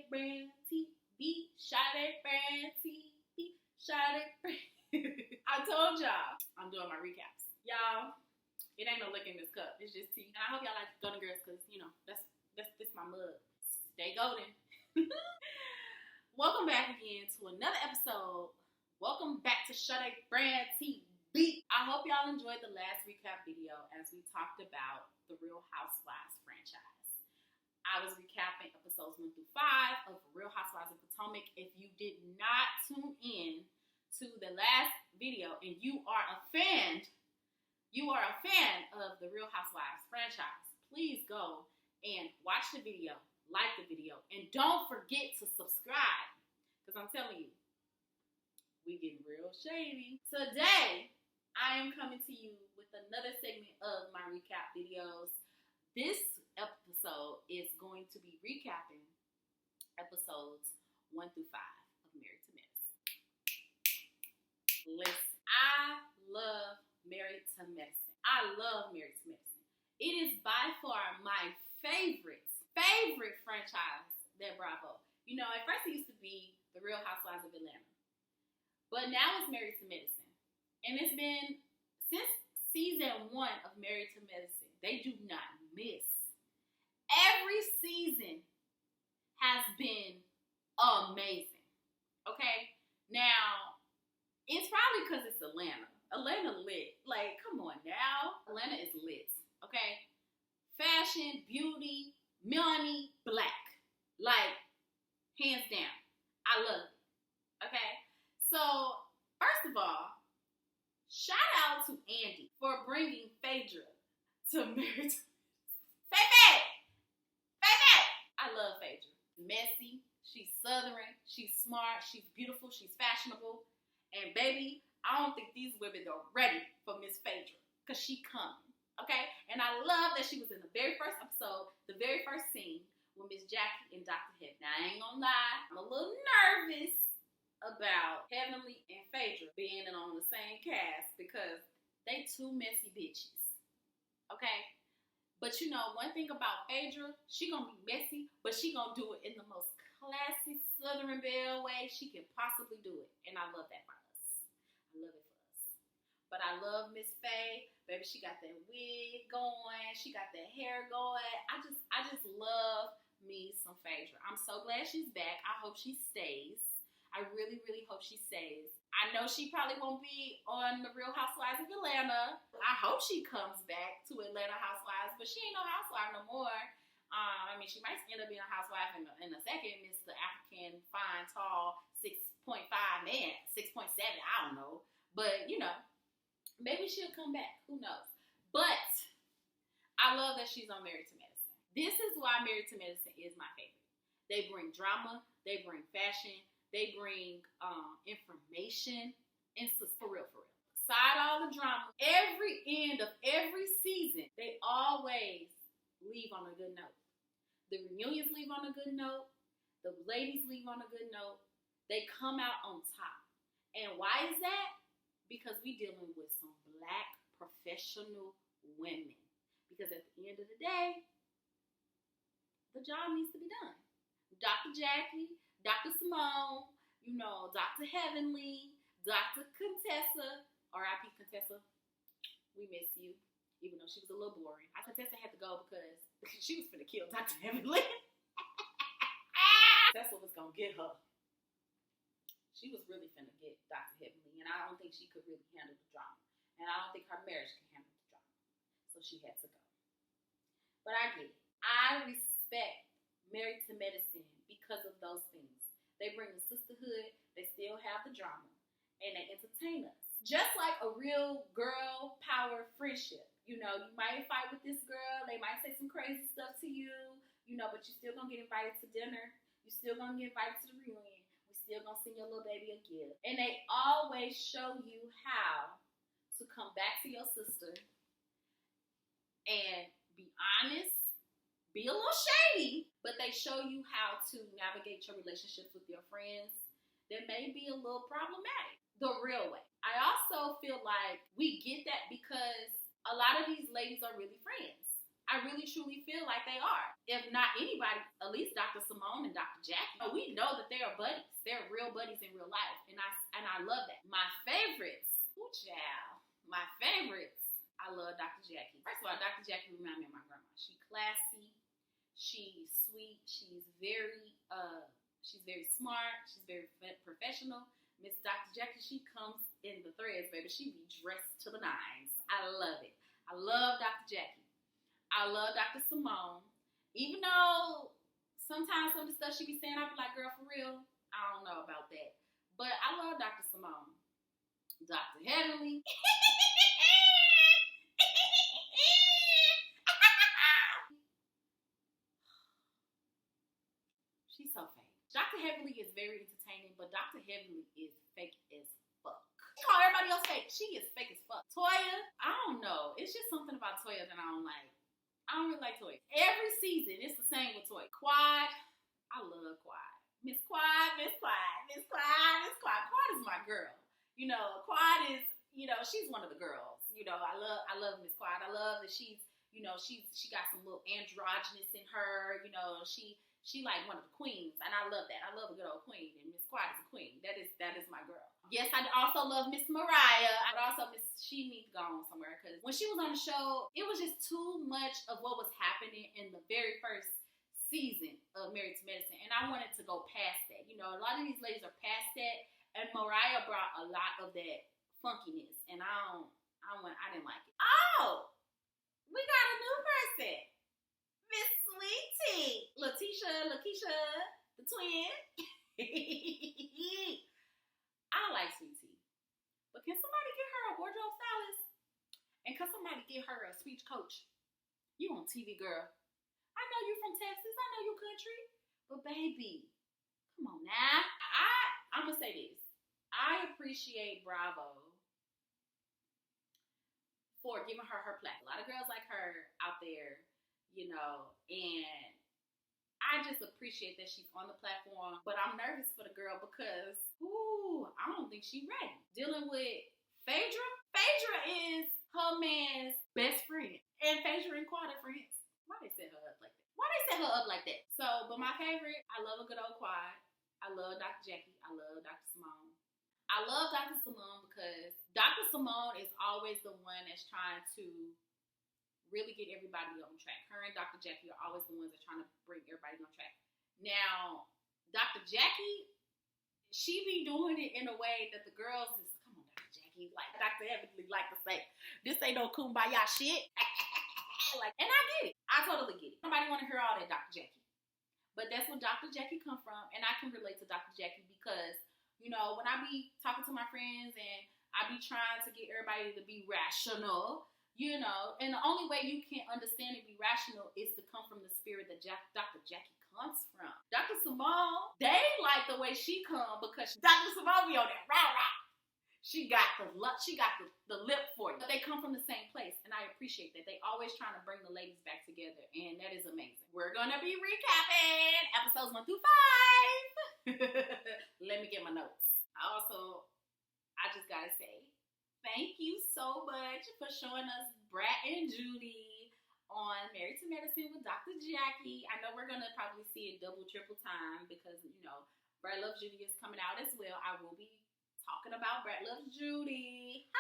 SADEbrandTV, SADEbrandTV, Sade-Brand. I told y'all I'm doing my recaps. Y'all, it ain't no liquor in this cup. It's just tea. And I hope y'all like Golden Girls because, you know, that's my mug. Stay golden. Welcome back again to another episode. Welcome back to SADEbrandTV. I hope y'all enjoyed the last recap video as we talked about the Real Housewives franchise. I was recapping episodes 1 through 5 of Real Housewives of Potomac. If you did not tune in to the last video and you are a fan of the Real Housewives franchise, please go and watch the video, like the video, and don't forget to subscribe. Because I'm telling you, we getting real shady. Today, I am coming to you with another segment of my recap videos. This episode is going to be recapping episodes 1 through 5 of Married to Medicine. Listen, I love Married to Medicine. I love Married to Medicine. It is by far my favorite franchise that Bravo. You know, at first it used to be the Real Housewives of Atlanta. But now it's Married to Medicine. And it's been, since season 1 of Married to Medicine, they do not miss. Every season has been amazing. Okay? Now, it's probably because it's Atlanta. Atlanta lit. Like, come on now. Atlanta is lit. Okay? Fashion, beauty, money, black. Like, hands down. I love it. Okay? So, first of all, shout out to Andy for bringing Phaedras to Married to Medicine. I love Phaedras. Messy. She's Southern. She's smart. She's beautiful. She's fashionable. And baby, I don't think these women are ready for Miss Phaedras because she coming. Okay? And I love that she was in the very first episode, the very first scene with Miss Jackie and Dr. Heaven. Now, I ain't gonna lie. I'm a little nervous about Heavenly and Phaedra being on the same cast because they two messy bitches. Okay? But you know, one thing about Phaedra, she gonna be messy, but she gonna do it in the most classy Southern Belle way she can possibly do it. And I love that for us. I love it for us. But I love Miss Faye. Baby, she got that wig going. She got that hair going. I just love me some Phaedra. I'm so glad she's back. I hope she stays. I really, really hope she stays. I know she probably won't be on the Real Housewives of Atlanta. I hope she comes back to Atlanta Housewives, but she ain't no housewife no more. I mean, she might end up being a housewife in a second. Mr. African, fine, tall, 6.5 man, 6.7, I don't know. But, you know, maybe she'll come back. Who knows? But I love that she's on Married to Medicine. This is why Married to Medicine is my favorite. They bring drama. They bring fashion. They bring information, and for real. Aside all the drama, every end of every season, they always leave on a good note. The reunions leave on a good note. The ladies leave on a good note. They come out on top. And why is that? Because we dealing with some black professional women. Because at the end of the day, the job needs to be done. Dr. Jackie, Dr. Simone, you know, Dr. Heavenly, Dr. Contessa, R.I.P. Contessa, we miss you, even though she was a little boring. Contessa had to go because she was finna kill Dr. Heavenly. That's what was gonna get her. She was really finna get Dr. Heavenly, and I don't think she could really handle the drama. And I don't think her marriage could handle the drama. So she had to go. But I get it. I respect Married to Medicine because of those things. They bring the sisterhood, they still have the drama, and they entertain us. Just like a real girl power friendship. You know, you might fight with this girl, they might say some crazy stuff to you, you know, but you're still gonna get invited to dinner. You're still gonna get invited to the reunion. We're still gonna send your little baby a gift. And they always show you how to come back to your sister and be honest, be a little shady, but they show you how to navigate your relationships with your friends that may be a little problematic the real way. I also feel like we get that because a lot of these ladies are really friends. I really truly feel like they are. If not anybody, at least Dr. Simone and Dr. Jackie. We know that they are buddies. They're real buddies in real life. And I love that. My favorites, my favorites, I love Dr. Jackie. First of all, Dr. Jackie reminds me of my grandma. She's classy, she's sweet, she's very smart, she's very professional. Miss Dr. Jackie, she comes in the threads, baby. She be dressed to the nines. I love it. I love Dr. Jackie. I love Dr. Simone. Even though sometimes some of the stuff she be saying, I be like, girl, for real, I don't know about that. But I love Dr. Simone. Dr. Heavenly. She's so fake. Dr. Heavenly is very entertaining, but Dr. Heavenly is fake as fuck. Call everybody else fake. She is fake as fuck. Toya, I don't know. It's just something about Toya that I don't like. I don't really like Toya. Every season, it's the same with Toya. Quad, I love Quad. Miss Quad. Quad is my girl. You know, Quad is, you know, she's one of the girls. You know, I love Miss Quad. I love that she got some little androgynous in her. You know, she like one of the queens, and I love that. I love a good old queen, and Miss Quad is a queen. That is my girl. Yes, I also love Miss Mariah, but also she needs to go on somewhere, because when she was on the show, it was just too much of what was happening in the very first season of Married to Medicine, and I wanted to go past that. You know, a lot of these ladies are past that, and Mariah brought a lot of that funkiness, and I didn't like it. Oh, we got a new person. Miss Sweetie. Lakeisha, the twin. I like Sweetie. But can somebody get her a wardrobe stylist? And can somebody get her a speech coach? You on TV, girl. I know you from Texas. I know you country. But baby, come on now. I'm going to say this. I appreciate Bravo for giving her her platform. A lot of girls like her out there, you know, and I just appreciate that she's on the platform. But I'm nervous for the girl because, I don't think she's ready. Dealing with Phaedra. Phaedra is her man's best friend. And Phaedra and Quad are friends. Why they set her up like that? So, but my favorite, I love a good old Quad. I love Dr. Jackie. I love Dr. Simone. I love Dr. Simone because Dr. Simone is always the one that's trying to really get everybody on track. Her and Dr. Jackie are always the ones that are trying to bring everybody on track. Now, Dr. Jackie, she be doing it in a way that the girls is, come on, Dr. Jackie, like Dr. Heavenly like to say, this ain't no kumbaya shit. Like, and I get it. I totally get it. Nobody want to hear all that Dr. Jackie. But that's where Dr. Jackie come from, and I can relate to Dr. Jackie because, you know, when I be talking to my friends and I be trying to get everybody to be rational, you know, and the only way you can understand and be rational is to come from the spirit that Dr. Jackie comes from. Dr. Simone, they like the way she come because Dr. Simone be on that rah-rah. She got the lip for you. But they come from the same place, and I appreciate that. They always trying to bring the ladies back together, and that is amazing. We're going to be recapping episodes 1 through 5. Let me get my notes. Also, I just got to say, thank you so much for showing us Brat and Judy on Married to Medicine with Dr. Jackie. I know we're going to probably see it double, triple time because, you know, Brat Loves Judy is coming out as well. I will be talking about Brat Loves Judy.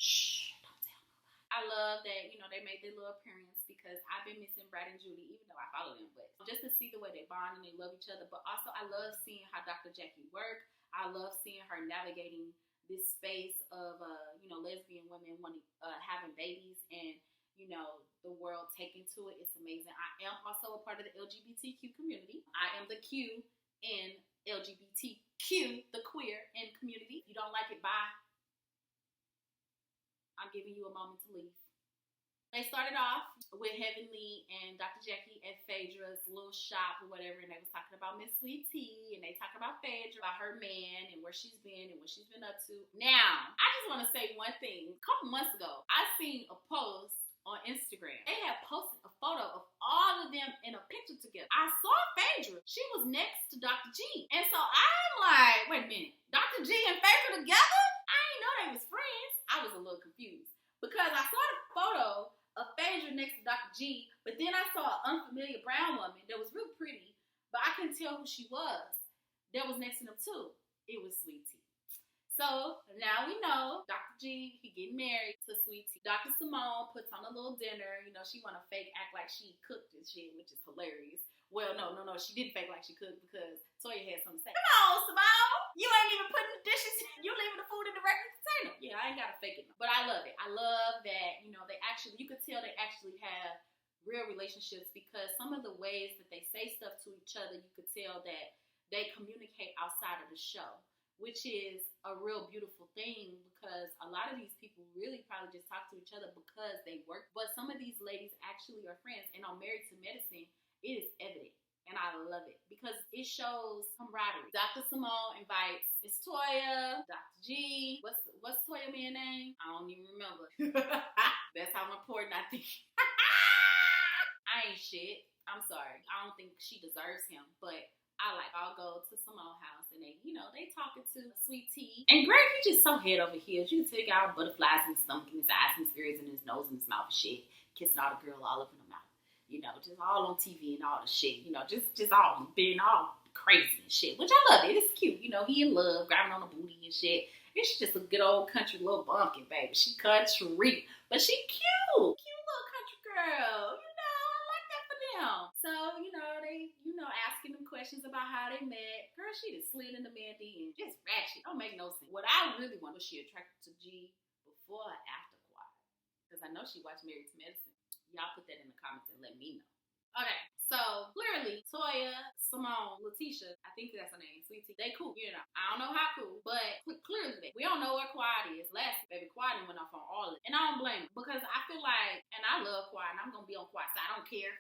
Shh, don't tell nobody. I love that, you know, they made their little appearance because I've been missing Brat and Judy, even though I follow them. But just to see the way they bond and they love each other. But also, I love seeing how Dr. Jackie work. I love seeing her navigating this space of, you know, lesbian women wanting, having babies and, you know, the world taking to it. It's amazing. I am also a part of the LGBTQ community. I am the Q in LGBTQ, the queer in community. If you don't like it, bye. I'm giving you a moment to leave. They started off with Heavenly and Dr. Jackie at Phaedra's little shop or whatever, and they was talking about Miss Sweetie, and they talking about Phaedra, about her man, and where she's been and what she's been up to. Now, I just want to say one thing. A couple months ago, I seen a post on Instagram. They had posted a photo of all of them in a picture together. I saw Phaedra. She was next to Dr. G. And so I'm like, wait a minute, Dr. G and Phaedra together? I didn't know they was friends. I was a little confused because I saw the photo a Phaedra next to Dr. G, but then I saw an unfamiliar brown woman that was real pretty, but I couldn't tell who she was. That was next to them too. It was Sweet Tea. So now we know Dr. G, he getting married to Sweet Tea. Dr. Simone puts on a little dinner. You know, she want to fake act like she cooked and shit, which is hilarious. Well, no. She didn't fake like she cooked because Toya had something to say. Come on, Simone. You ain't even putting the dishes. You leaving the food in the regular container. Yeah, I ain't got to fake it. But I love it. I love that, you know, you could tell they actually have real relationships because some of the ways that they say stuff to each other, you could tell that they communicate outside of the show, which is a real beautiful thing because a lot of these people really probably just talk to each other because they work. But some of these ladies actually are friends. And on Married to Medicine, it is evident. And I love it because it shows camaraderie. Dr. Simone invites Miss Toya, Dr. G. What's Toya man's name? I don't even remember. That's how important I think. I ain't shit. I'm sorry. I don't think she deserves him, but I'll go to Simone's house and they talking to Sweet Tea. And Greg, he just so head over heels. You can take out butterflies in his stomach and his eyes and his ears and his nose and his mouth and shit. Kissing all the girl all up in the mouth. You know, just all on TV and all the shit. You know, just all being all crazy and shit. Which I love it. It's cute. You know, he in love, grabbing on the booty and shit. And she's just a good old country little bumpkin, baby. She country. But she cute. Cute little country girl. You know, I like that for them. So, you know, they, asking them questions about how they met. Girl, she just slid into Mandy and just ratchet. Don't make no sense. What I really want was she attracted to G before or after Quiet? Because I know she watched Married to Medicine. Y'all put that in the comments and let me know. Okay, so clearly Toya, Simone, Letitia, I think that's her name, Sweet Tea, they cool. You know, I don't know how cool, but clearly we don't know where Quiet is. Last baby, Quiet went off on all of it. And I don't blame her because I feel like, and I love Quiet and I'm going to be on Quiet, so I don't care.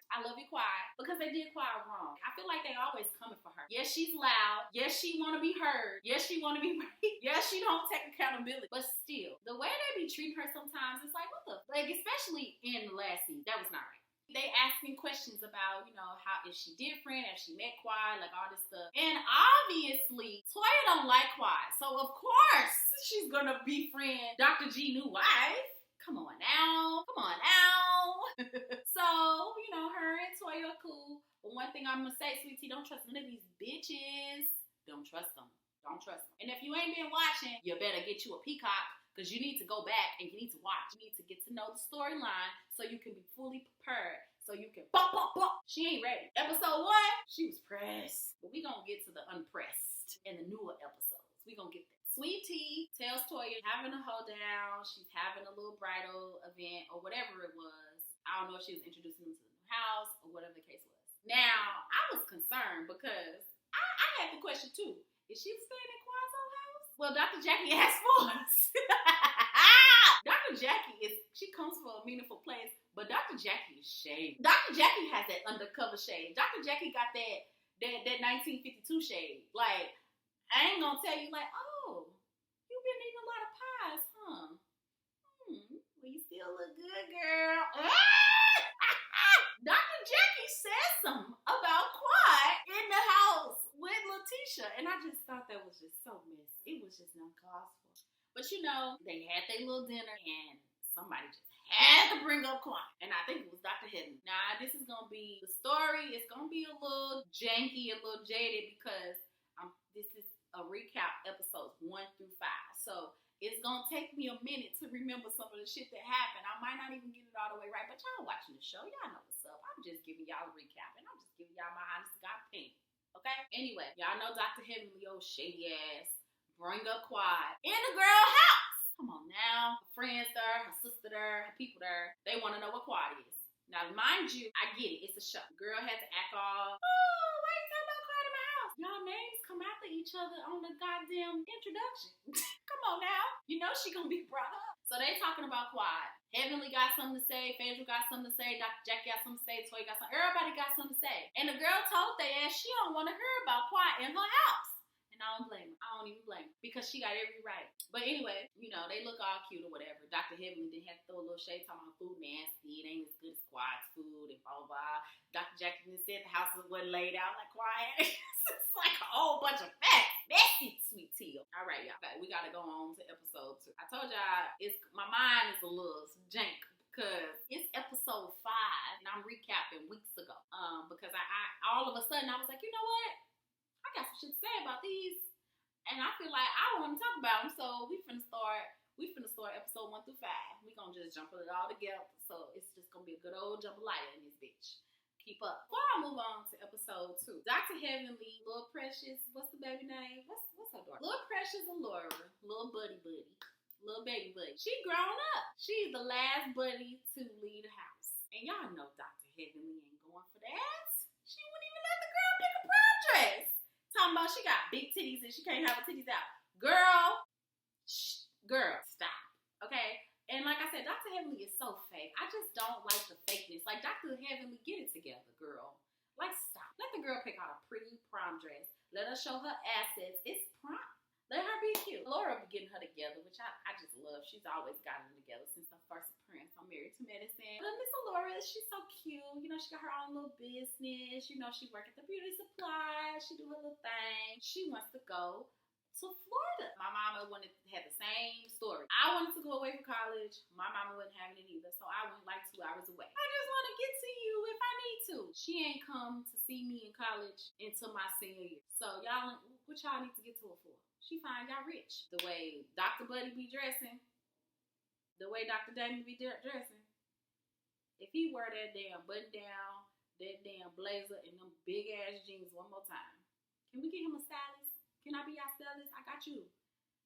I love you, Quiet, because they did Quiet wrong. I feel like they always coming for her. Yes, she's loud. Yes, she want to be heard. Yes, she want to be right. Yes, she don't take accountability. But still, the way they be treating her sometimes, it's like, what the? Like, especially in the last season, that was not right. They asking questions about, how is she different? Has she met Quiet? Like all this stuff. And obviously, Toya don't like Quiet. So of course, she's gonna befriend Dr. G new wife. Come on now. So, her and Toya are cool. But one thing I'm gonna say, Sweet Tea, don't trust none of these bitches. Don't trust them. And if you ain't been watching, you better get you a Peacock. Because you need to go back and you need to watch. You need to get to know the storyline so you can be fully prepared. So you can She ain't ready. Episode 1, she was pressed. But we gonna get to the unpressed in the newer episodes. We gonna get there. Sweet Tea tells Toya having a hold down. She's having a little bridal event or whatever it was. I don't know if she was introducing them to the new house or whatever the case was. Now, I was concerned because I had the question too. Is she staying in Quiet's old house? Well, Dr. Jackie asked for us. Dr. Jackie she comes from a meaningful place, but Dr. Jackie is shady. Dr. Jackie has that undercover shade. Dr. Jackie got that 1952 shade. Like, I ain't gonna tell you like, oh, you've been eating a lot of pies, huh? Well, you still look good, girl. Dr. Jackie said something about Quiet in the house with Letitia, and I just thought that was just so messy. It was just uncalled for. But they had their little dinner, and somebody just had to bring up Quiet. And I think it was Dr. Heaven. Now, the story is going to be a little janky, a little jaded, because this is a recap episodes 1 through 5. So, it's going to take me a minute to remember some of the shit that happened. I might not even get it all the way right, but y'all watching the show, y'all know what's up. I'm just giving y'all a recap, and I'm just giving y'all my honest God opinion. Okay? Anyway, y'all know Dr. Heavenly, old shady ass, bring up Quiet in the girl house. Come on now. Her friends there, her sister there, her people there. They want to know what Quiet is. Now, mind you, I get it. It's a show. Girl had to act all, oh, why you talking about Quiet in my house? Y'all names come after each other on the goddamn introduction. Come on now. You know she gonna be brought up. So they talking about Quiet. Heavenly got something to say. Phaedras got something to say. Dr. Jackie got something to say. Toya got something. Everybody got something to say. And the girl told they ass she don't want to hear about Quiet in her house. I don't blame her. I don't even blame her because she got every right. But anyway, they look all cute or whatever. Dr. Heavenly didn't have to throw a little shade talking about her food nasty. It ain't as good as Quiet's food and blah, blah, blah. Dr. Jackie said the house wasn't laid out like Quiet. It's like a whole bunch of facts. Messy, Sweet Tea. All right, y'all. Okay, we got to go on to episode 2. I told y'all my mind is a little jank because it's episode 5 and I'm recapping weeks ago. Because I all of a sudden I was like, you know what? I got some shit to say about these, and I feel like I want to talk about them. So we finna start episode 1 through 5. We gonna just jump it all together. So it's just gonna be a good old jambalaya in this bitch. Keep up. Before I move on to episode 2, Dr. Heavenly, Little Precious, what's the baby name? What's her daughter? Little Precious Allura, little buddy, little baby buddy. She grown up. She's the last buddy to leave the house. And y'all know Dr. Heavenly ain't going for that. She wouldn't even let the girl pick a prom dress. Talking about she got big titties and she can't have her titties out. Girl, stop. Okay? And like I said, Dr. Heavenly is so fake. I just don't like the fakeness. Like, Dr. Heavenly, get it together, girl. Like, stop. Let the girl pick out a pretty prom dress. Let her show her assets. It's prom. Let her be cute. Laura be getting her together, which I just love. She's always gotten it together since her first appearance on Married to Medicine. But Miss Laura, she's so cute. You know, she got her own little business. You know, she work at the beauty supply. She do her little thing. She wants to go to Florida. My mama wanted to have the same story. I wanted to go away from college. My mama wasn't having it either, so I went like 2 hours away. I just want to get to you if I need to. She ain't come to see me in college until my senior year. So y'all, what y'all need to get to her for? She fine, got rich. The way Dr. Buddy be dressing, the way Dr. Damon be dressing, if he wear that damn button down, that damn blazer, and them big ass jeans one more time, can we get him a stylist? Can I be your stylist? I got you.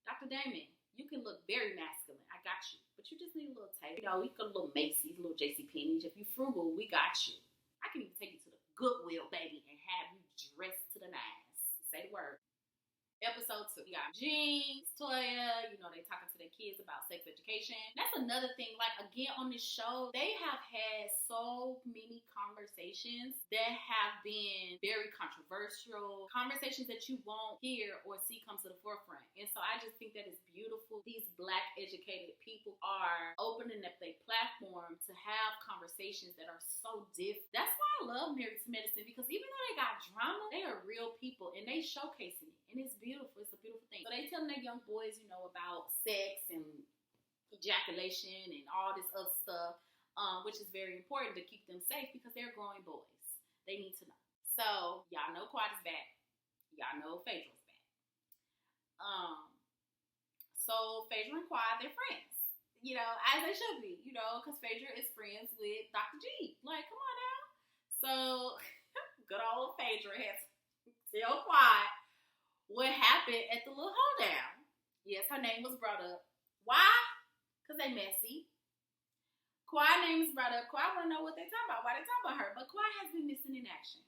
Dr. Damon, you can look very masculine. I got you. But you just need a little tape. You know, you can a little Macy's, a little JCPenney's. If you frugal, we got you. I can even take you to the Goodwill, baby, and have you dressed to the nines. Say the word. Episode 2. We got Jeans, Toya, you know, they talking to their kids about sex education. That's another thing. Like, again, on this show, they have had so many conversations that have been very controversial. Conversations that you won't hear or see come to the forefront. And so I just think that it's beautiful. These Black educated people are opening up their platform to have conversations that are so different. That's why I love Married to Medicine, because even though they got drama, they are real people and they showcasing it. And it's beautiful. It's a beautiful thing. So they telling their young boys, you know, about sex and ejaculation and all this other stuff, which is very important to keep them safe because they're growing boys. They need to know. So y'all know Quad is back. Y'all know Phaedras back. So Phaedra and Quad, they're friends. You know, as they should be. You know, because Phaedra is friends with Dr. G. Like, come on now. So good old Phaedra had to tell Quad what happened at the little hoedown. Yes, her name was brought up. Why? Because they messy. Quad name is brought up. Quad want to know what they talking about. Why they talking about her? But Quad has been missing in action.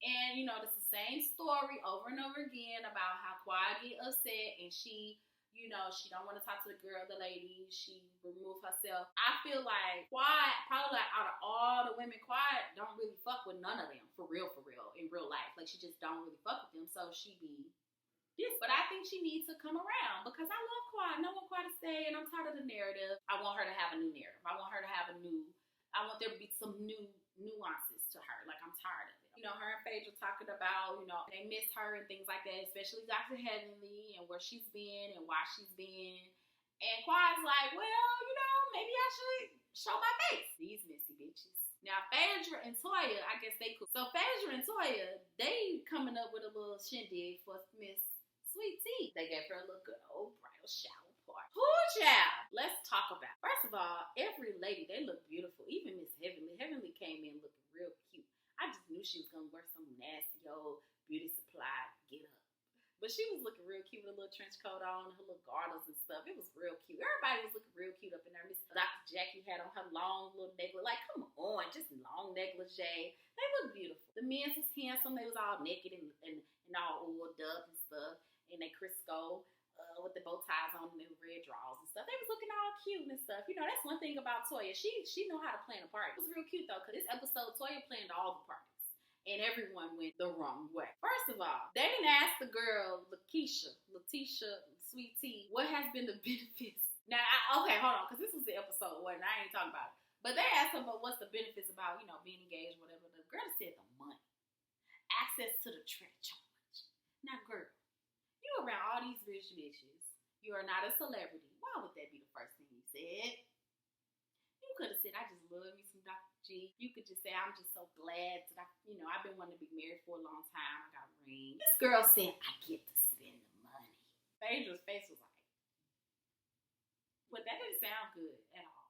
And, you know, it's the same story over and over again about how Quad get upset and she, you know, she don't want to talk to the girl, the lady. She removed herself. I feel like Quad, probably like out of all the women, Quad don't really fuck with none of them. For real, in real life. Like, she just don't really fuck with them. So she be this. But I think she needs to come around because I love Quad. I want Quad to stay and I'm tired of the narrative. I want her to have a new narrative. I want there to be some new nuances to her. Like, I'm tired of it. You know, her and Phaedra talking about, you know, they miss her and things like that, especially Dr. Heavenly and where she's been and why she's been. And Quad's like, well, you know, maybe I should show my face. These messy bitches. Now, Phaedra and Toya, I guess they cool. So Phaedra and Toya, they coming up with a little shindig for Miss Sweet Tea. They gave her a little good old bridal shower party. Ooh, child. Let's talk about it. First of all, every lady, they look beautiful. Even Miss Heavenly. Heavenly came in looking real cute. I just knew she was going to wear some nasty old beauty supply get up. But she was looking real cute with a little trench coat on, her little garters and stuff. It was real cute. Everybody was looking real cute up in there. Miss Dr. Jackie had on her long little necklace. Like, come on, just long negligee. They look beautiful. The men's was handsome. They was all naked and all oiled up and stuff. And they Crisco with the bow ties on and the red drawers and stuff. They was looking all cute and stuff. You know, that's one thing about Toya. She know how to plan a party. It was real cute, though, because this episode, Toya planned all the parties. And everyone went the wrong way. First of all, they didn't ask the girl, Letitia, Sweet Tea, what has been the benefits. Now, okay, hold on, because this was the episode one, and I ain't talking about it. But they asked her about what's the benefits about, you know, being engaged, whatever. The girl said the money. Access to the trench charge. Now, girl, you around all these rich bitches. You are not a celebrity. Why would that be the first thing you said? You could have said, I just love me some Dr. G. You could just say, I'm just so glad that I've been wanting to be married for a long time. I got a ring. This girl said, I get to spend the money. Phaedras' face was like, well, that didn't sound good at all.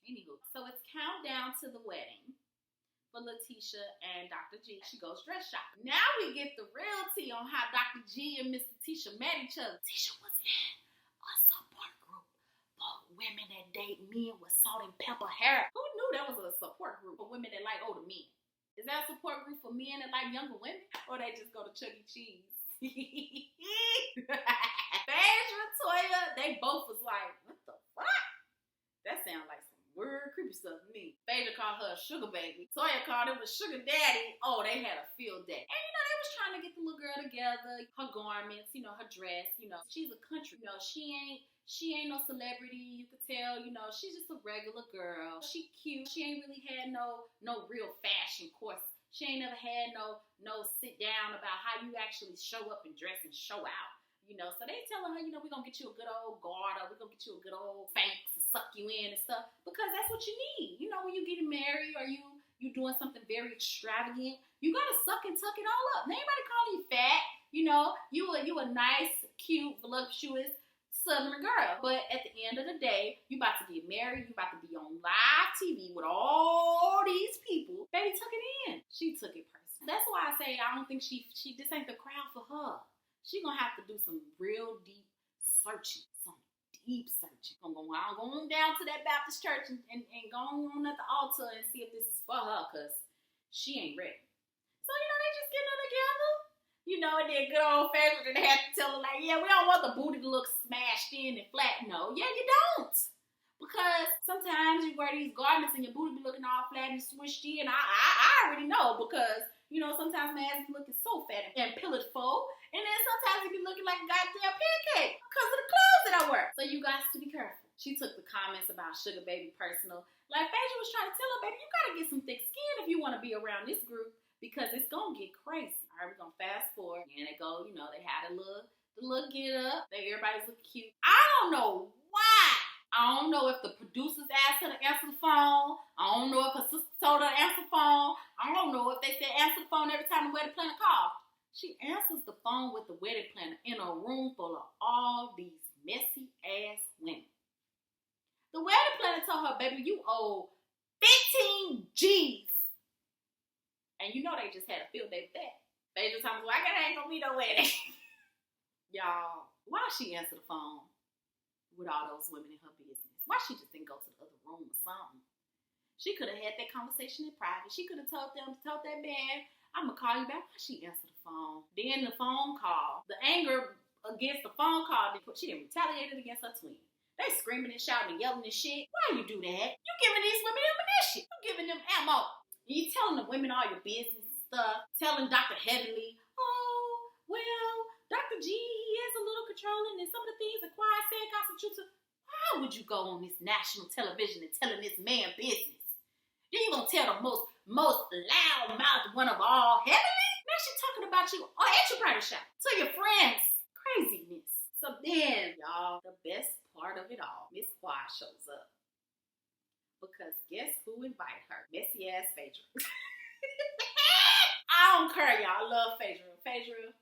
Anywho, so it's countdown to the wedding for Letitia and Dr. G. She goes dress shopping. Now we get the real tea on how Dr. G and Miss Letitia met each other. Letitia was in a support group for women that date men with salt and pepper hair. Who knew there was a support group for women that like older men? Is that a support group for men that like younger women? Or they just go to Chuck E. Cheese? Phaedra, Toya, they both was like, what the fuck? That sounds like some weird, creepy stuff to me. Phaedra called her a sugar baby. Toya called him a sugar daddy. Oh, they had a field day. And, they was trying to get the little girl together. Her garments, her dress, She's a country. She ain't no celebrity. You could tell, she's just a regular girl. She cute. She ain't really had no real fashion course. She ain't never had no sit down about how you actually show up and dress and show out. So they telling her, we're going to get you a good old garter. We're going to get you a good old Spanx to suck you in and stuff. Because that's what you need. When you getting married or you doing something very extravagant, you got to suck and tuck it all up. Now, anybody calling you fat. You a nice, cute, voluptuous Southern girl. But at the end of the day, you about to get married. You about to be on live TV with all these people. Baby, tuck it in. She took it personally. That's why I say I don't think this ain't the crowd for her. She gonna have to do some real deep searching. Some deep searching. I'm going down to that Baptist church and go on at the altar and see if this is for her, because she ain't ready. So, they just getting her together. And then good old Phaedras, they had to tell her, like, yeah, we don't want the booty to look smashed in and flat. No, yeah, you don't. Because sometimes you wear these garments and your booty be looking all flat and swished in. I already know, because, sometimes my ass be looking so fat and pillared full. And then sometimes it be looking like a goddamn pancake because of the clothes that I wear. So you guys to be careful. She took the comments about sugar baby personal. Like Phaedra was trying to tell her, baby, you got to get some thick skin if you want to be around this group, because it's going to get crazy. All right, we're going to fast forward. And they go, they had the little get up. Everybody's looking cute. I don't know why. I don't know if the producers asked her to answer the phone. I don't know if her sister told her to answer the phone. I don't know if they said answer the phone every time the wedding planner called. She answers the phone with the wedding planner in a room full of all these messy ass women. The wedding planner told her, baby, you owe 15 G's. And they just had a field day with that. They just told me, well, I ain't gonna be no wedding. Y'all, why she answer the phone with all those women in her business? Why she just didn't go to the other room or something? She could have had that conversation in private. She could have told that man, I'm going to call you back. Why she answered the phone? Then the phone call. The anger against the phone call, she didn't retaliate against her twin. They screaming and shouting and yelling and shit. Why you do that? You giving these women ammunition. You giving them ammo. And you telling the women all your business and stuff. Telling Dr. Heavenly, oh, well, Dr. G, he is a little controlling, and some of the things that Quiet said constitutes a... Why would you go on this national television and telling this man business? Then you gonna tell the most loud-mouthed one of all, Heavenly? Now she talking about you at your bridal shop to your friends. Craziness. So then, y'all, the best part of it all, Miss Quiet shows up. Because guess who invited her? Messy-ass Phaedra. I don't care, y'all. I love Phaedra. Phaedra,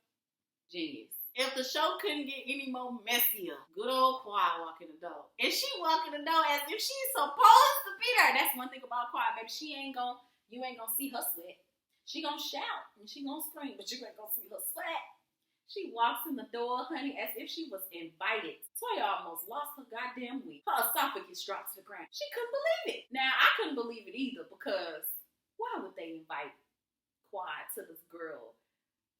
genius. If the show couldn't get any more messier, good old Quiet walking the door. And she walking the door as if she's supposed to be there. That's one thing about Quiet, baby. You ain't gonna see her sweat. She gonna shout and she gonna scream, but you ain't gonna see her sweat. She walks in the door, honey, as if she was invited. Toya almost lost her goddamn wig. Her esophagus dropped to the ground. She couldn't believe it. Now, I couldn't believe it either, because why would they invite Quiet to this girl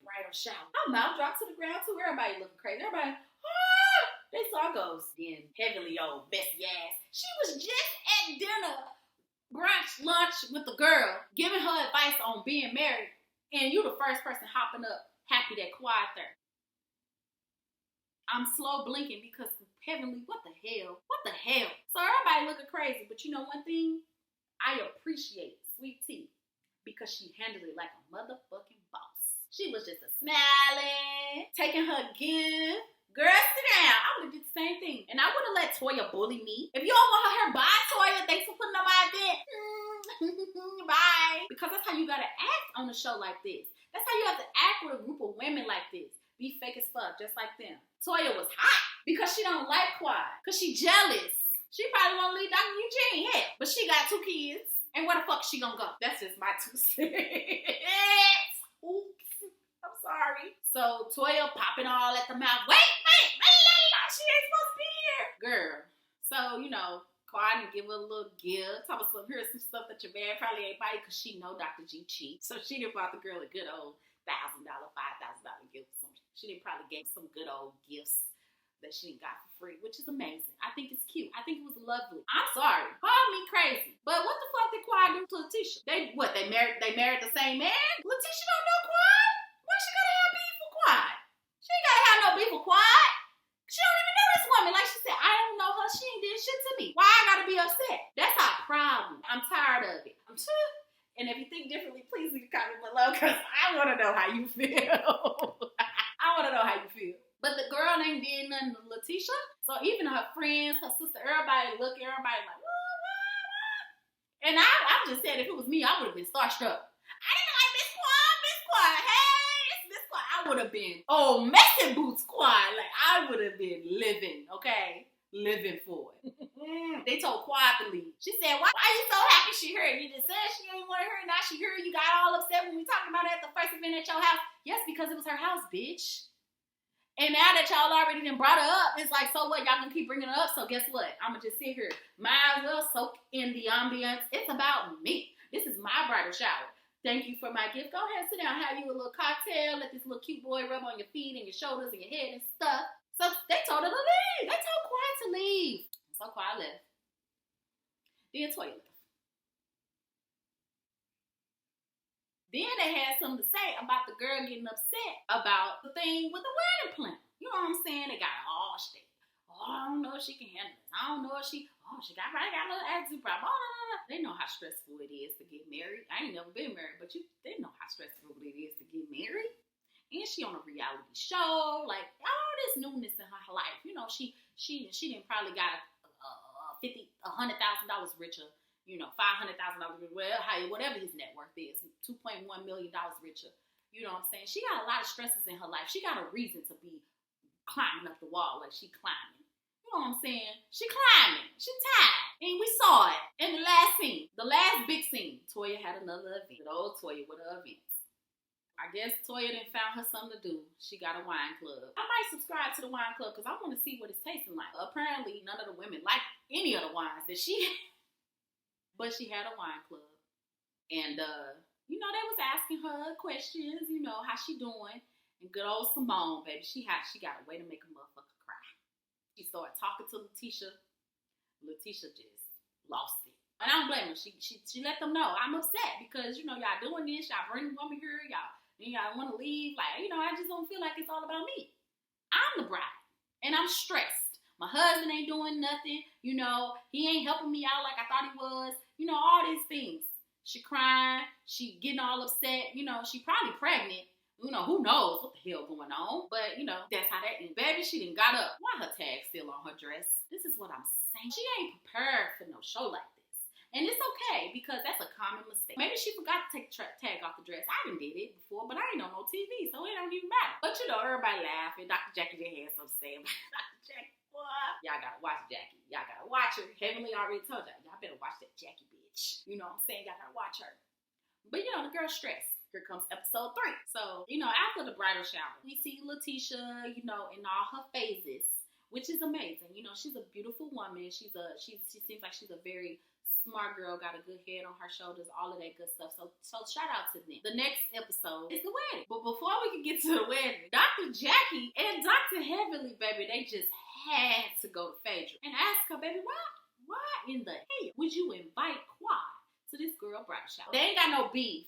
bridal shower? Her mouth dropped to the ground too. Everybody looking crazy. Everybody, they saw ghosts. Then Heavenly old Bessie ass. She was just at dinner, brunch, lunch with the girl, giving her advice on being married, and you the first person hopping up, happy that Quiet there. I'm slow blinking because Heavenly, what the hell? What the hell? So everybody looking crazy, but you know one thing? I appreciate Sweet Tea because she handled it like a motherfucking boss. She was just a smiling, taking her gift, Girl, sit down. I would have did the same thing. And I would have let Toya bully me. If you don't want her, bye, Toya. Thanks for putting up my event. Bye. Because that's how you gotta act on a show like this. That's how you have to act with a group of women like this. Be fake as fuck, just like them. Toya was hot because she don't like Quad. Because she jealous. She probably won't leave Dr. Eugene. Hell, but she got 2 kids. And where the fuck she gonna go? That's just my 2 cents. Oops. I'm sorry. So Toya popping all at the mouth. Wait. She ain't supposed to be here. Girl. So, Quad and give her a little gift. Talk about here's some stuff that your man probably ain't buy because she know Dr. G cheats. So she didn't bought the girl a good old $1,000, $5,000 gift. She didn't probably get some good old gifts that she didn't got for free, which is amazing. I think it's cute. I think it was lovely. I'm sorry. Call me crazy. But what the fuck did Quad do to Letitia? They married the same man? Letitia don't know Quad? Why she gotta have beef with Quad? She ain't gotta have no beef with Quad. She don't even know this woman. Like she said, I don't know her. She ain't did shit to me. Why I gotta be upset? That's our problem. I'm tired of it. And if you think differently, please leave a comment below because I want to know how you feel. I want to know how you feel. But the girl ain't did nothing to Letitia. So even her friends, her sister, everybody like, what? And I'm just saying, if it was me, I would have been starstruck. I didn't know like Miss Quad. Hey, it's Miss Quad. I would have been, messing boots Quad. Like, I would have been living, okay? Living for it. They told Quad to leave. She said, why are you so happy she heard? You just said she didn't want to hear it. Now she heard you got all upset when we talking about it at the first event at your house. Yes, because it was her house, bitch. And now that y'all already done brought her up, it's like, so what? Y'all gonna keep bringing her up? So guess what? I'm gonna just sit here. Might as well soak in the ambience. It's about me. This is my bridal shower. Thank you for my gift. Go ahead, sit down, have you a little cocktail. Let this little cute boy rub on your feet and your shoulders and your head and stuff. So they told her to leave. They told Quad to leave. So Quad left. Then Toya left. Then they had something to say about the girl getting upset about the thing with the wedding plan. You know what I'm saying? They got all shit. I don't know if she can handle this. I don't know if she got a little attitude problem. They know how stressful it is to get married. I ain't never been married, but they know how stressful it is to get married. And she on a reality show, like all this newness in her life. She didn't probably got $100,000 richer. $500,000 whatever his net worth is, $2.1 million richer. You know what I'm saying? She got a lot of stresses in her life. She got a reason to be climbing up the wall like she climbing. You know what I'm saying? She climbing. She tired. And we saw it in the last scene. The last big scene. Toya had another event. Good old Toya with her events. I guess Toya done found her something to do. She got a wine club. I might subscribe to the wine club because I want to see what it's tasting like. Apparently, none of the women like any of the wines that she had. But she had a wine club. And, they was asking her questions, how she doing. And good old Simone, baby, she got a way to make a motherfucker cry. She started talking to Letitia. Letitia just lost it. And I don't blame her. She let them know, I'm upset because, y'all doing this. Y'all bring the woman here. Y'all want to leave. Like, I just don't feel like it's all about me. I'm the bride. And I'm stressed. My husband ain't doing nothing. He ain't helping me out like I thought he was. All these things. She crying. She getting all upset. She probably pregnant. Who knows what the hell going on. But, that's how that ended. Baby, she done got up. Why her tag still on her dress? This is what I'm saying. She ain't prepared for no show like this. And it's okay because that's a common mistake. Maybe she forgot to take the tag off the dress. I done did it before, but I ain't on no TV, so it don't even matter. But, everybody laughing. Dr. Jackie just had something to say about Dr. Jackie. Y'all gotta watch Jackie. Y'all gotta watch her. Heavenly already told y'all better watch that Jackie bitch. You know what I'm saying? Y'all gotta watch her. But the girl's stressed. Here comes episode 3. So, after the bridal shower, we see Letitia, in all her phases, which is amazing. She's a beautiful woman. She seems like she's a very smart girl, got a good head on her shoulders, all of that good stuff. So shout out to them. The next episode is the wedding. But before we can get to the wedding, Dr. Jackie and Dr. Heavenly, baby, they just had to go to Phaedras and ask her, baby, why in the hell would you invite Quad to this girl bridal shower? They ain't got no beef.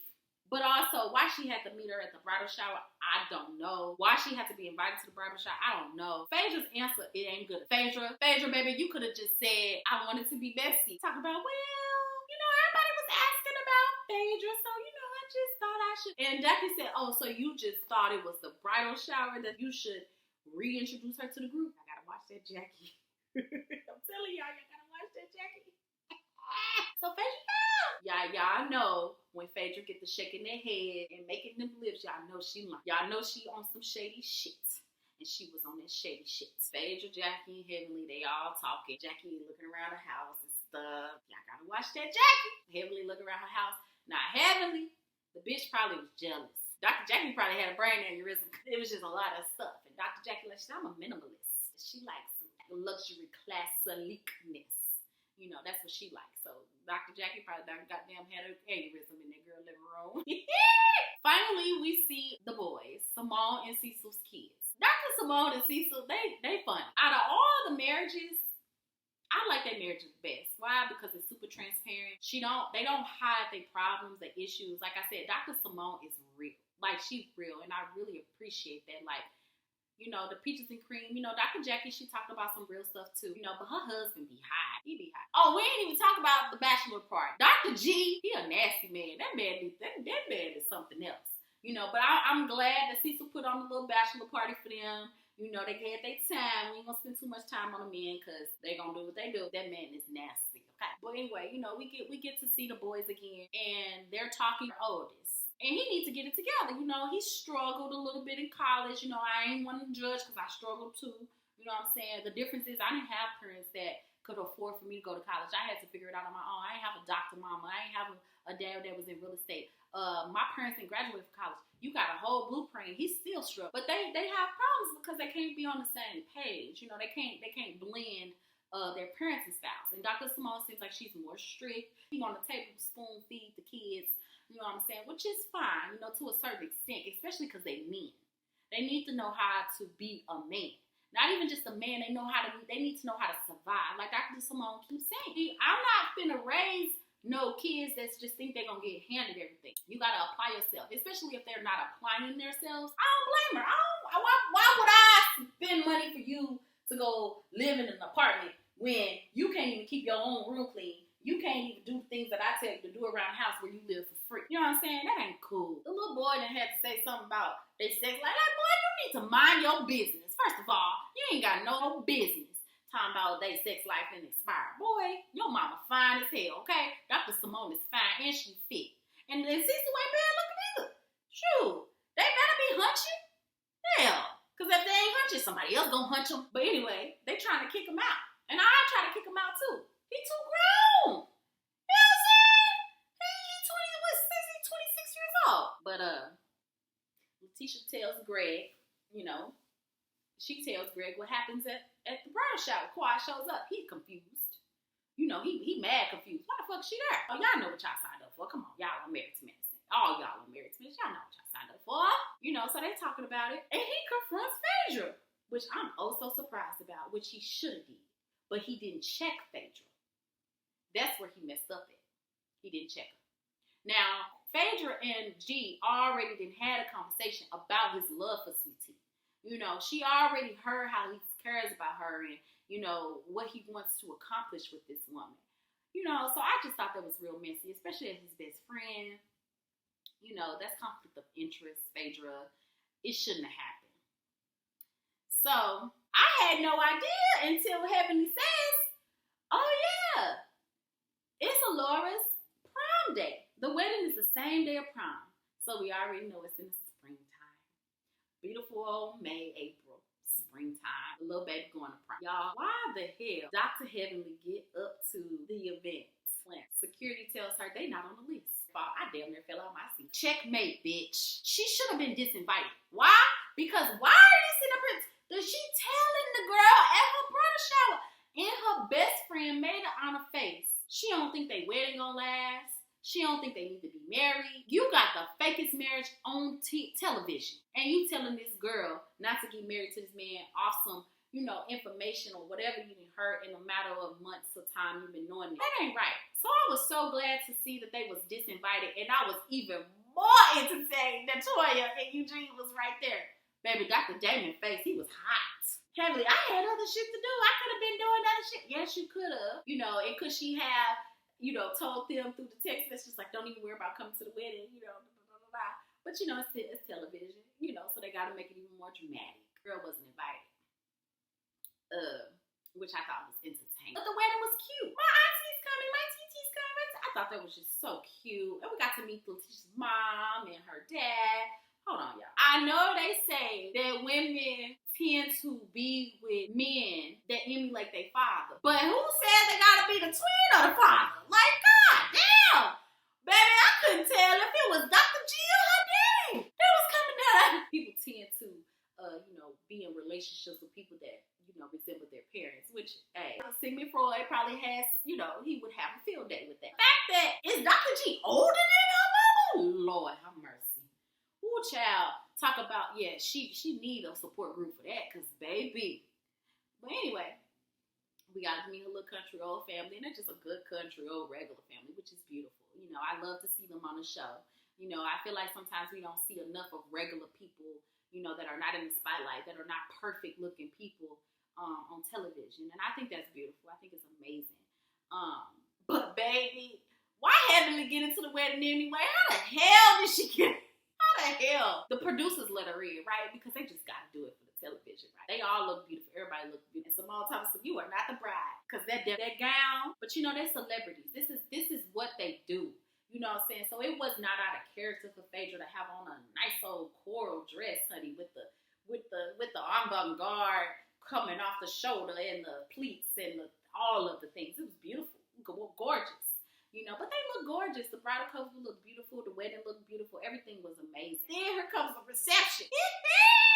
But also, why she had to meet her at the bridal shower, I don't know. Why she had to be invited to the bridal shower, I don't know. Phaedras' answer, it ain't good. Phaedra, baby, you could have just said, I wanted to be Bessie. Talk about, everybody was asking about Phaedra, so, I just thought I should. And Jackie said, oh, so you just thought it was the bridal shower that you should reintroduce her to the group. I gotta watch that Jackie. I'm telling y'all gotta watch that Jackie. So Phaedra, y'all know when Phaedra get to shaking their head and making them lips, y'all know she learned. Y'all know she on some shady shit. And she was on that shady shit. Phaedra, Jackie, and Heavenly, they all talking. Jackie looking around the house and stuff. Y'all gotta watch that Jackie. Heavenly looking around her house. Now Heavenly, the bitch probably was jealous. Dr. Jackie probably had a brain aneurysm. It was just a lot of stuff. And Dr. Jackie, like, I'm a minimalist. She likes luxury class sleekness. You know, that's what she likes. So Dr. Jackie probably goddamn had an aneurysm in that girl living room. Finally, we see the boys, Simone and Cecil's kids. Dr. Simone and Cecil, they fun. Out of all the marriages, I like that marriage the best. Why? Because it's super transparent. They don't hide their problems, their issues. Like I said, Dr. Simone is real. Like, she's real, and I really appreciate that. Like, you know, the peaches and cream. You know, Dr. Jackie, she talked about some real stuff too. You know, but her husband be high. He be high. Oh, we ain't even talk about the bachelor party. Dr. G, he a nasty man. That man is something else. You know, but I'm glad that Cecil put on a little bachelor party for them. You know, they had their time. We ain't gonna spend too much time on the men because they gonna do what they do. That man is nasty. Okay. But anyway, you know, we get to see the boys again, and they're talking oldest. And he needs to get it together. You know, he struggled a little bit in college. You know, I ain't one to judge because I struggled too. You know what I'm saying? The difference is I didn't have parents that could afford for me to go to college. I had to figure it out on my own. I didn't have a doctor mama. I didn't have a dad that was in real estate. My parents didn't graduate from college. You got a whole blueprint. He's still struggling. But they have problems because they can't be on the same page. You know, they can't blend their parenting styles. And Dr. Simone seems like she's more strict. She's on the table spoon feed the kids. You know what I'm saying? Which is fine, you know, to a certain extent, especially because they men. They need to know how to be a man. Not even just a man, they need to know how to survive. Like Dr. Simone keeps saying, I'm not finna raise no kids that just think they're gonna get handed everything. You gotta apply yourself, especially if they're not applying themselves. I don't blame her. Why would I spend money for you to go live in an apartment when you can't even keep your own room clean? You can't even do things that I tell you to do around the house where you live for free. You know what I'm saying? That ain't cool. The little boy done had to say something about they sex life. Like, boy, you need to mind your business. First of all, you ain't got no business talking about they sex life and expired. Boy, your mama fine as hell, okay? Dr. Simone is fine and she fit. And then Cecil ain't bad looking either. Shoot, they better be hunching. Hell, because if they ain't hunching, somebody else gonna hunch them. But anyway, they trying to kick him out. And I try to kick him out too. He too grown. You know what I'm saying? He's 26 years old. But Letitia tells Greg, you know, she tells Greg what happens at the bridal shower. Quad shows up. He's confused. You know, he mad confused. Why the fuck is she there? Oh, y'all know what y'all signed up for. Come on, y'all are married to medicine. All y'all are married to medicine. Y'all know what y'all signed up for. You know, so they talking about it. And he confronts Phaedra, which I'm also surprised about, which he should have did. But he didn't check Phaedra. That's where he messed up at. He didn't check her. Now, Phaedra and G already had a conversation about his love for Sweet Tea. You know, she already heard how he cares about her and, you know, what he wants to accomplish with this woman. You know, so I just thought that was real messy, especially as his best friend. You know, that's conflict of interest, Phaedra. It shouldn't have happened. So, I had no idea until Heavenly says, oh yeah, it's Alora's prom day. The wedding is the same day of prom. So we already know it's in the springtime. Beautiful old May, April, springtime. The little baby going to prom. Y'all, why the hell Dr. Heavenly get up to the event when security tells her they not on the list? I damn near fell out my seat. Checkmate, bitch. She should have been disinvited. Why? Because why are you sitting up here? Does she telling the girl at her bridal shower and her best friend made her on her face? She don't think they wedding gonna last. She don't think they need to be married. You got the fakest marriage on television. And you telling this girl not to get married to this man off some, you know, information or whatever you heard in a matter of months of time you've been knowing it. That ain't right. So I was so glad to see that they was disinvited, and I was even more entertained that Toya and Eugene was right there. Baby, Dr. Damon's face, he was hot. Heavenly, I had other shit to do. I could have been doing other shit. Yes, you could have. You know, and could she have, you know, told them through the text message, like, don't even worry about coming to the wedding, you know, blah, blah, blah, blah. But, you know, it's television, you know, so they got to make it even more dramatic. Girl wasn't invited. Which I thought was entertaining. But the wedding was cute. My auntie's coming, my TT's coming. I thought that was just so cute. And we got to meet Letitia's mom and her dad. Hold on, y'all. I know they say that women tend to be with men that emulate their father. But who said they gotta be the twin or the father? Like, god damn! Baby, I couldn't tell if it was Dr. G or her daddy. That was coming down. People tend to, be in relationships with people that, resemble their parents, which, hey, Sigmund Freud probably has, he would have a field day with that. The fact that is Dr. G older than her mama? Lord have mercy. Ooh, child, talk about, she need a support group for that, because baby. But anyway, we got to meet her little country old family, and they're just a good country old regular family, which is beautiful. I love to see them on the show. I feel like sometimes we don't see enough of regular people, that are not in the spotlight, that are not perfect looking people on television. And I think that's beautiful. I think it's amazing. But baby, why Heavenly get into the wedding anyway? How the hell did she get it? How the hell? The producers let her in, right? Because they just got to do it for the television, right? They all look beautiful. Everybody looks beautiful. And Simone Thomas said, you are not the bride. Because that gown, but they're celebrities. This is what they do. You know what I'm saying? So it was not out of character for Phaedra to have on a nice old coral dress, honey, with the avant-garde coming off the shoulder and the pleats and all of the things. It was beautiful, gorgeous, but they look gorgeous. The bridal couple looked beautiful. The wedding looked beautiful. Everything was amazing. Then here comes the reception.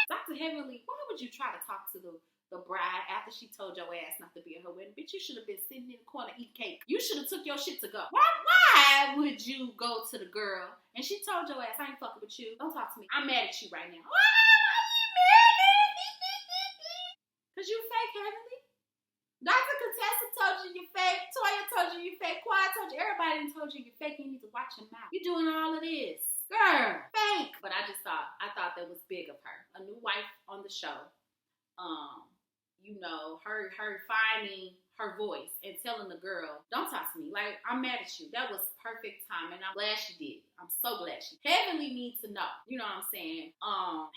Dr. Heavenly, why would you try to talk to the bride after she told your ass not to be at her wedding? Bitch, you should have been sitting in the corner eating cake. You should have took your shit to go. Why would you go to the girl and she told your ass, I ain't fucking with you. Don't talk to me. I'm mad at you right now. Why are you mad at me? Because you fake, Heavenly. Dr. Contessa told you you fake. Toya told you you fake. Quiet told you. Everybody done told you you fake. You need to watch your mouth. You doing all of this. Girl, fake. But I thought that was big of her. A new wife on the show. Her finding her voice and telling the girl, don't talk to me. Like, I'm mad at you. That was perfect time, and I'm glad she did. I'm so glad she did. Heavenly needs to know, you know what I'm saying, how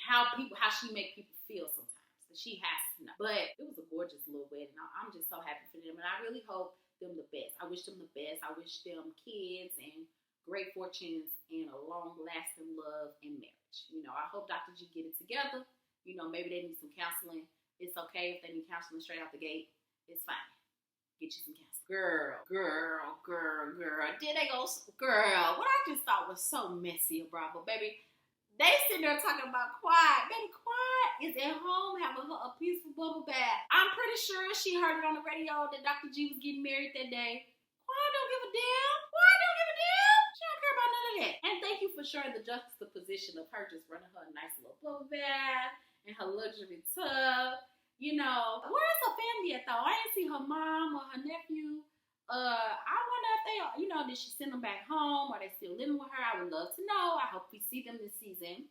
she make people feel sometimes. She has to know. But it was a gorgeous little wedding. I'm just so happy for them, and I really hope them the best. I wish them the best. I wish them kids and great fortunes and a long-lasting love and marriage. I hope Dr. G get it together. Maybe they need some counseling. It's okay if they need counseling straight out the gate. It's fine. Get you some counseling. Girl. Did they go? Girl, what I just thought was so messy, Bravo, baby. They sitting there talking about Quiet. Baby, Quiet is at home having a peaceful bubble bath. I'm pretty sure she heard it on the radio that Dr. G was getting married that day. Quiet don't give a damn. She don't care about none of that. And thank you for showing the juxtaposition of her just running her nice little bubble bath and her luxury tub. Where's her family at though? I ain't see her mom or her nephew. I wonder if they are, did she send them back home? Are they still living with her? I would love to know. I hope we see them this season.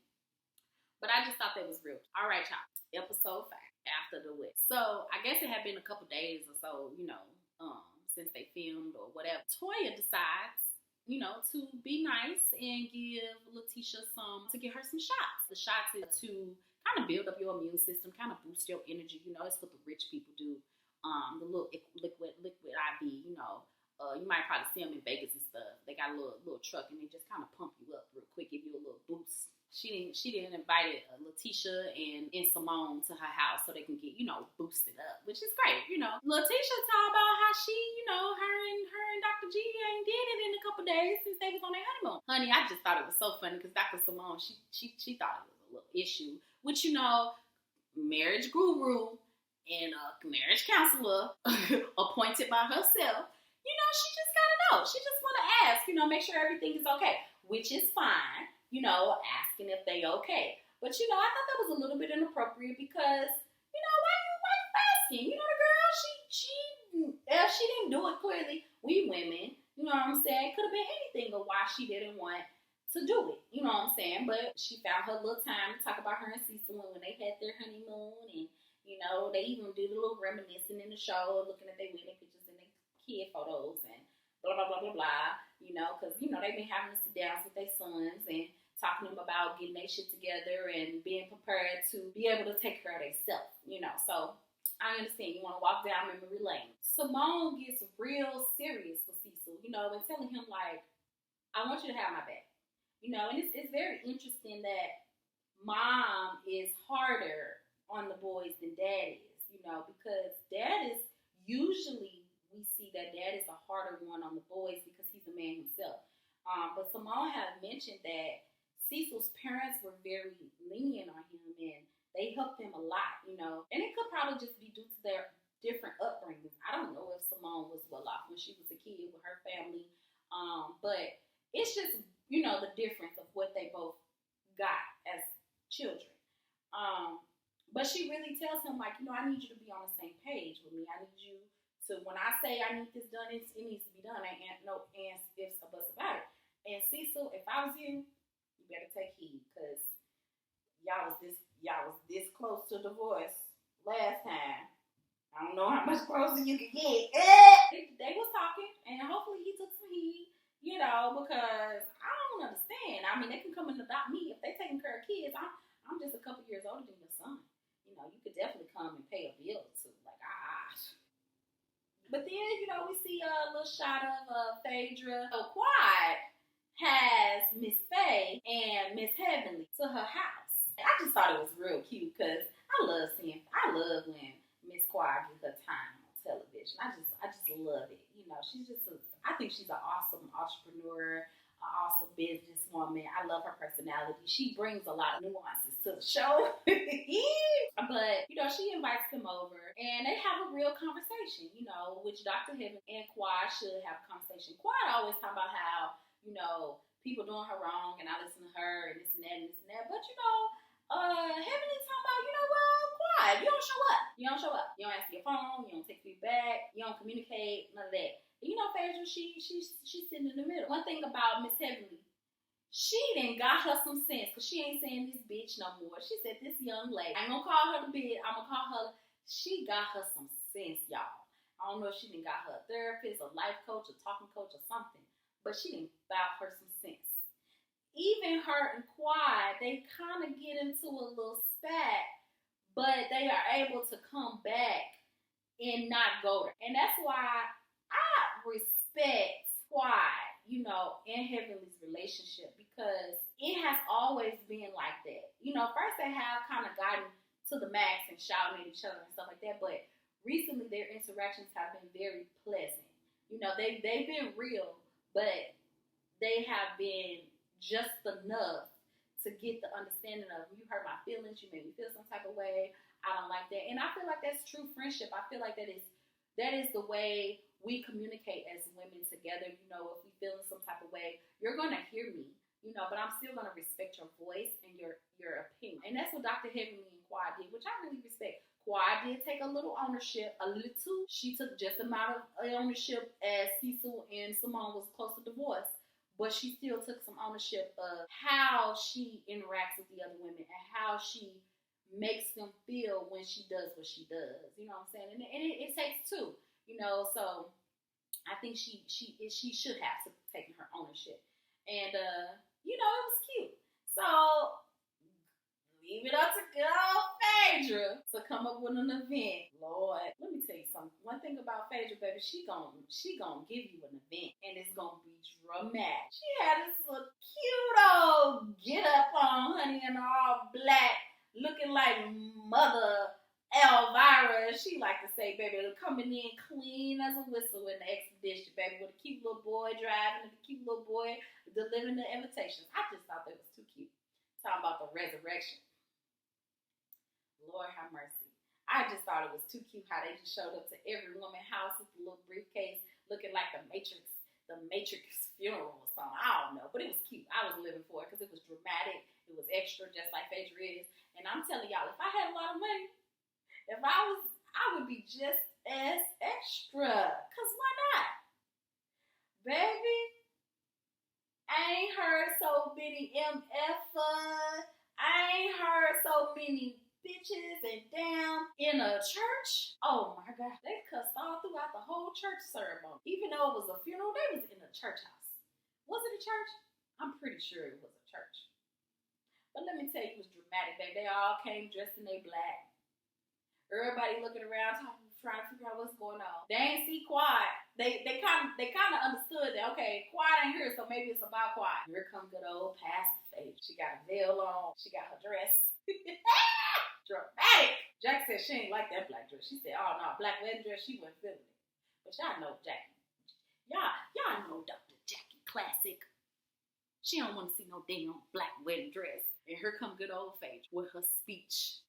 But I just thought that was real. All right, y'all. Episode 5, after the wedding. So I guess it had been a couple days or so, since they filmed or whatever. Toya decides, to be nice and give Letitia to get her some shots. The shots is to kind of build up your immune system, kind of boost your energy. It's what the rich people do. The little liquid IV, you might probably see them in Vegas and stuff. They got a little truck and they just kind of pump you up real quick, give you a little boost. She didn't invite Letitia and Simone to her house so they can get, boosted up, which is great, Letitia talked about how she, her and Dr. G ain't did it in a couple days since they was on their honeymoon. Honey, I just thought it was so funny because Dr. Simone, she thought it was a little issue, which, marriage guru and a marriage counselor appointed by herself, she just gotta know. She just want to ask, make sure everything is okay, which is fine, asking if they okay. But, I thought that was a little bit inappropriate because, why you asking? The girl, if she didn't do it clearly, we women, you know what I'm saying, could have been anything of why she didn't want to do it, you know what I'm saying? But she found her little time to talk about her and Cecil when they had their honeymoon, and they even did a little reminiscing in the show, looking at their wedding pictures and their kid photos and blah blah blah blah blah. Because they've been having to sit down with their sons and talking to them about getting their shit together and being prepared to be able to take care of themselves, you know. So I understand you want to walk down memory lane. Simone gets real serious with Cecil, you know, and telling him, like, I want you to have my back. You know, and it's very interesting that mom is harder on the boys than dad is, you know, because dad is usually, we see that dad is a harder one on the boys because he's a man himself. But Simone had mentioned that Cecil's parents were very lenient on him and they helped him a lot, you know. And it could probably just be due to their different upbringings. I don't know if Simone was well off when she was a kid with her family. But it's just, you know, the difference of what they both got as children. But she really tells him, like, you know, I need you to be on the same page with me. I need you to, when I say I need this done, it needs to be done. I ain't no ands, ifs, or buts about it. And Cecil, if I was you better take heed, because y'all was this close to divorce last time. I don't know how much closer you can get. They was talking, and hopefully he took some heed, you know, because I don't understand. I mean, they can come and adopt me if they taking care of kids. I'm just a couple years older than your son. You know, you could definitely come and pay a bill or two. Like, But then, you know, we see a little shot of Phaedra. So Quad has Miss Faye and Miss Heavenly to her house. I just thought it was real cute because I love when Miss Quad gets her time on television. I just love it. You know, I think she's an awesome entrepreneur, an awesome businesswoman. I love her personality. She brings a lot of nuances to the show. But, you know, she invites them over and they have a real conversation, you know, which Dr. Heaven and Quad should have a conversation. Quad always talk about how, you know, people doing her wrong and I listen to her and this and that and this and that. But, you know, Heavenly talking about, you know, well, Quad, you don't show up. You don't show up. You don't answer your phone. You don't take feedback. You don't communicate. None of that. You know, Phaedra, she's sitting in the middle. One thing about Miss Heavenly, she done got her some sense because she ain't saying this bitch no more. She said this young lady. I ain't gonna call her the bitch. I'm gonna call her. She got her some sense, y'all. I don't know if she done got her a therapist, a life coach, a talking coach, or something. But she done found her some sense. Even her and Quad, they kind of get into a little spat, but they are able to come back and not go there. And that's why I respect Quad, you know, and Heavenly's relationship because it has always been like that. You know, first they have kind of gotten to the max and shouting at each other and stuff like that, but recently their interactions have been very pleasant. You know, they've been real, but they have been just enough to get the understanding of, you hurt my feelings, you made me feel some type of way, I don't like that. And I feel like that's true friendship. I feel like that is the way we communicate as women together. You know, if we feel in some type of way, you're going to hear me, you know, but I'm still going to respect your voice and your opinion. And that's what Dr. Heavenly and Quad did, which I really respect. Quad did take a little ownership, a little. She took just the amount of ownership as Cecil and Simone was close to divorce. But she still took some ownership of how she interacts with the other women and how she makes them feel when she does what she does. You know what I'm saying? And it takes two, you know. So I think she should have taken her ownership. And, you know, it was cute. So leave it up to girl Phaedra to come up with an event. Lord, let me tell you something. One thing about Phaedra, baby, she gonna give you an event, and it's gonna be dramatic. She had this little cute old get up on, honey, in all black, looking like Mother Elvira. She like to say, baby, coming in clean as a whistle in the expedition, baby, with a cute little boy driving and a cute little boy delivering the invitations. I just thought that was too cute. Talking about the resurrection. Lord have mercy. I just thought it was too cute how they just showed up to every woman's house with a little briefcase looking like the Matrix funeral or something. I don't know, but it was cute. I was living for it because it was dramatic. It was extra, just like Phaedra is. And I'm telling y'all, if I had a lot of money, I would be just as extra. Because why not? Baby, I ain't heard so many MF. I ain't heard so many bitches and damn in a church. Oh my God. They cussed all throughout the whole church ceremony. Even though it was a funeral, they was in a church house. Was it a church? I'm pretty sure it was a church. But let me tell you, it was dramatic, baby. They all came dressed in their black. Everybody looking around, trying to figure out what's going on. They ain't see Quad. They kind of understood that, okay, Quad ain't here, so maybe it's about Quad. Here come good old Pastor Phaedras. She got a veil on. She got her dress. Dramatic. Jack said she ain't like that black dress. She said, oh no, black wedding dress, she wasn't feeling it. But y'all know Jackie. Y'all know Dr. Jackie Classic. She don't want to see no damn black wedding dress. And here come good old Phaedra with her speech.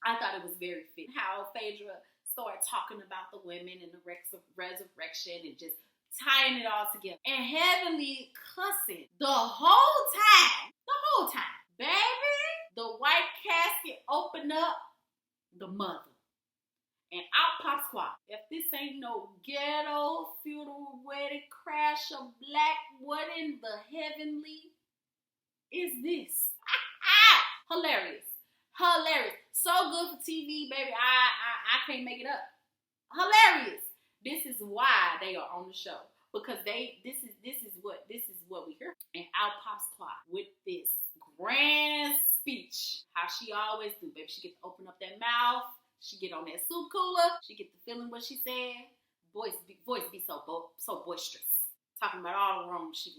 I thought it was very fit. How Phaedra started talking about the women and the resurrection and just tying it all together. And Heavenly cussing the whole time. Baby, the white casket opened up, the mother. And out pops Quad. If this ain't no ghetto funeral wedding crash of black, what in the heavenly is this? Hilarious. So good for TV, baby. I can't make it up. Hilarious. This is why they are on the show. Because this is what we hear. And out pops Quad with this grand speech. How she always do, baby. She gets to open up that mouth. She get on that soup cooler. She get the feeling what she said. Voice be so boisterous. Talking about all the wrong she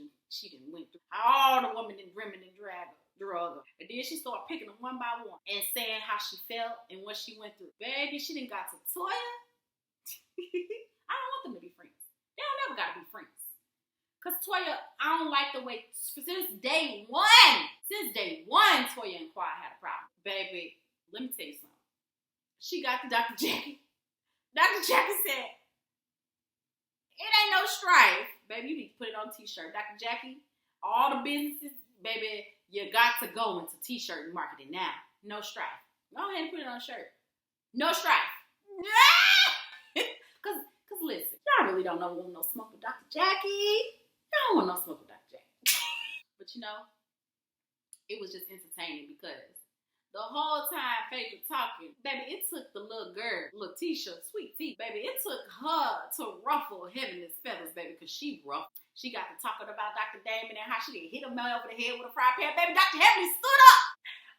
done went through. How all the women and women and drug her. And then she started picking them one by one and saying how she felt and what she went through. Baby, she done got to Toya. I don't want them to be friends. They don't never gotta be friends. Cause Toya, I don't like the way, since day one, Toya and Quad had a problem. Baby, let me tell you something. She got to Dr. Jackie. Dr. Jackie said, it ain't no strife. Baby, you need to put it on a t-shirt. Dr. Jackie, all the businesses, baby, you got to go into t-shirt marketing now. No strife. Go ahead and put it on a shirt. No strife. Cause listen, y'all really don't want no smoke with Dr. Jackie. Y'all don't want no smoke with Dr. Jackie. But you know, it was just entertaining because the whole time Phaedra talking, baby, it took the little girl, Letitia, sweet tea, baby, it took her to ruffle Heavenly's feathers, baby, because she rough. She got to talking about Dr. Damon and how she didn't hit him over the head with a fry pan. Baby, Dr. Heavenly stood up.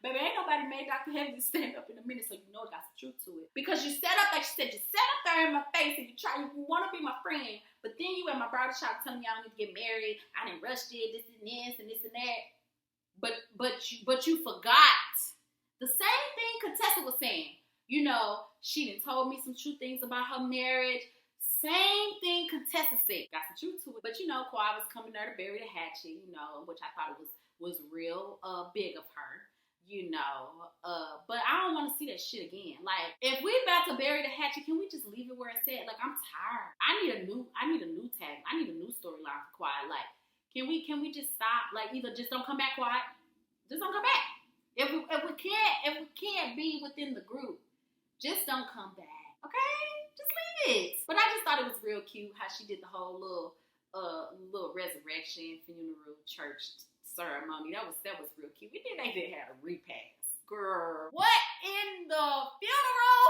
Baby, ain't nobody made Dr. Heavenly stand up in a minute, so you know it got some truth to it. Because you set up, like she said, you set up there in my face and you want to be my friend, but then you at my bridal shop telling me I don't need to get married, I didn't rush it, this and this and that. But you forgot. The same thing Contessa was saying. You know, she done told me some true things about her marriage. Same thing Contessa said. Got some truth to it. But you know, Quad was coming there to bury the hatchet, you know, which I thought it was real big of her. You know, but I don't want to see that shit again. Like, if we about to bury the hatchet, can we just leave it where it's at? Like, I'm tired. I need a new tag. I need a new storyline for Quad. Like, can we just stop? Like, either just don't come back, Quad. Just don't come back. If we can't be within the group, just don't come back. Okay? Just leave it. But I just thought it was real cute how she did the whole little resurrection funeral church ceremony. That was real cute. And then they did have a repast. Girl, what in the funeral?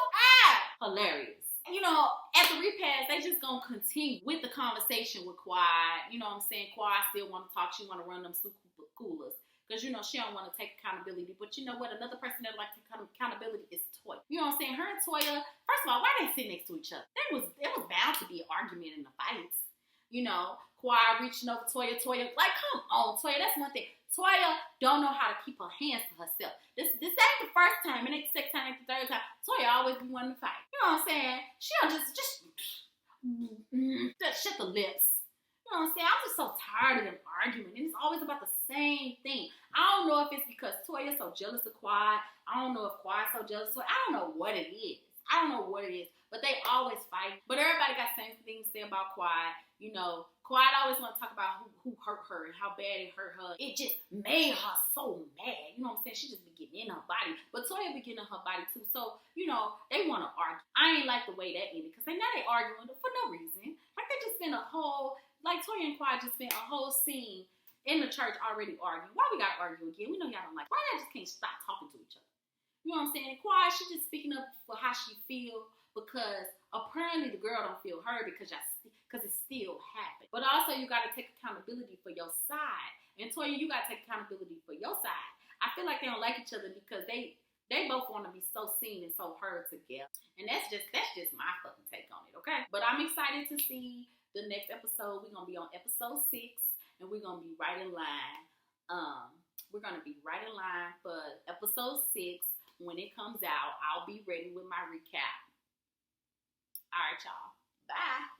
Hilarious. You know, at the repast, they just gonna continue with the conversation with Quad. You know what I'm saying? Quad still want to talk. She want to run them super coolers. Because, you know, she don't want to take accountability. But you know what? Another person that like to take accountability is Toya. You know what I'm saying? Her and Toya, first of all, why they sit next to each other? There was bound to be an argument in the fights. You know, Quad reaching over Toya, like, come on, Toya, that's one thing. Toya don't know how to keep her hands to herself. This ain't the first time, and ain't the second time, ain't the third time. Toya always be wanting to fight. You know what I'm saying? She don't just shut the lips. You know what I'm saying? I'm just so tired of them arguing. And it's always about the same thing. I don't know if it's because Toya's so jealous of Quad. I don't know if Quad's so jealous of Toya. I don't know what it is. But they always fight. But everybody got the same things to say about Quad. You know, Quad always want to talk about who hurt her and how bad it hurt her. It just made her so mad. You know what I'm saying? She just be getting in her body. But Toya be getting in her body too. So, you know, they want to argue. I ain't like the way that ended. Because now they arguing for no reason. Like they just spent a whole... Like, Toya and Quad just spent a whole scene in the church already arguing. Why we gotta argue again? We know y'all don't like. Why y'all just can't stop talking to each other? You know what I'm saying? And Quad, she just speaking up for how she feel because apparently the girl don't feel her because it still happened. But also, you gotta take accountability for your side. And Toya, you gotta take accountability for your side. I feel like they don't like each other because they both want to be so seen and so heard together. And that's just my fucking take on it, okay? But I'm excited to see the next episode. We're gonna be on episode 6, and we're gonna be right in line. We're gonna be right in line for episode 6. When it comes out, I'll be ready with my recap. All right, y'all. Bye.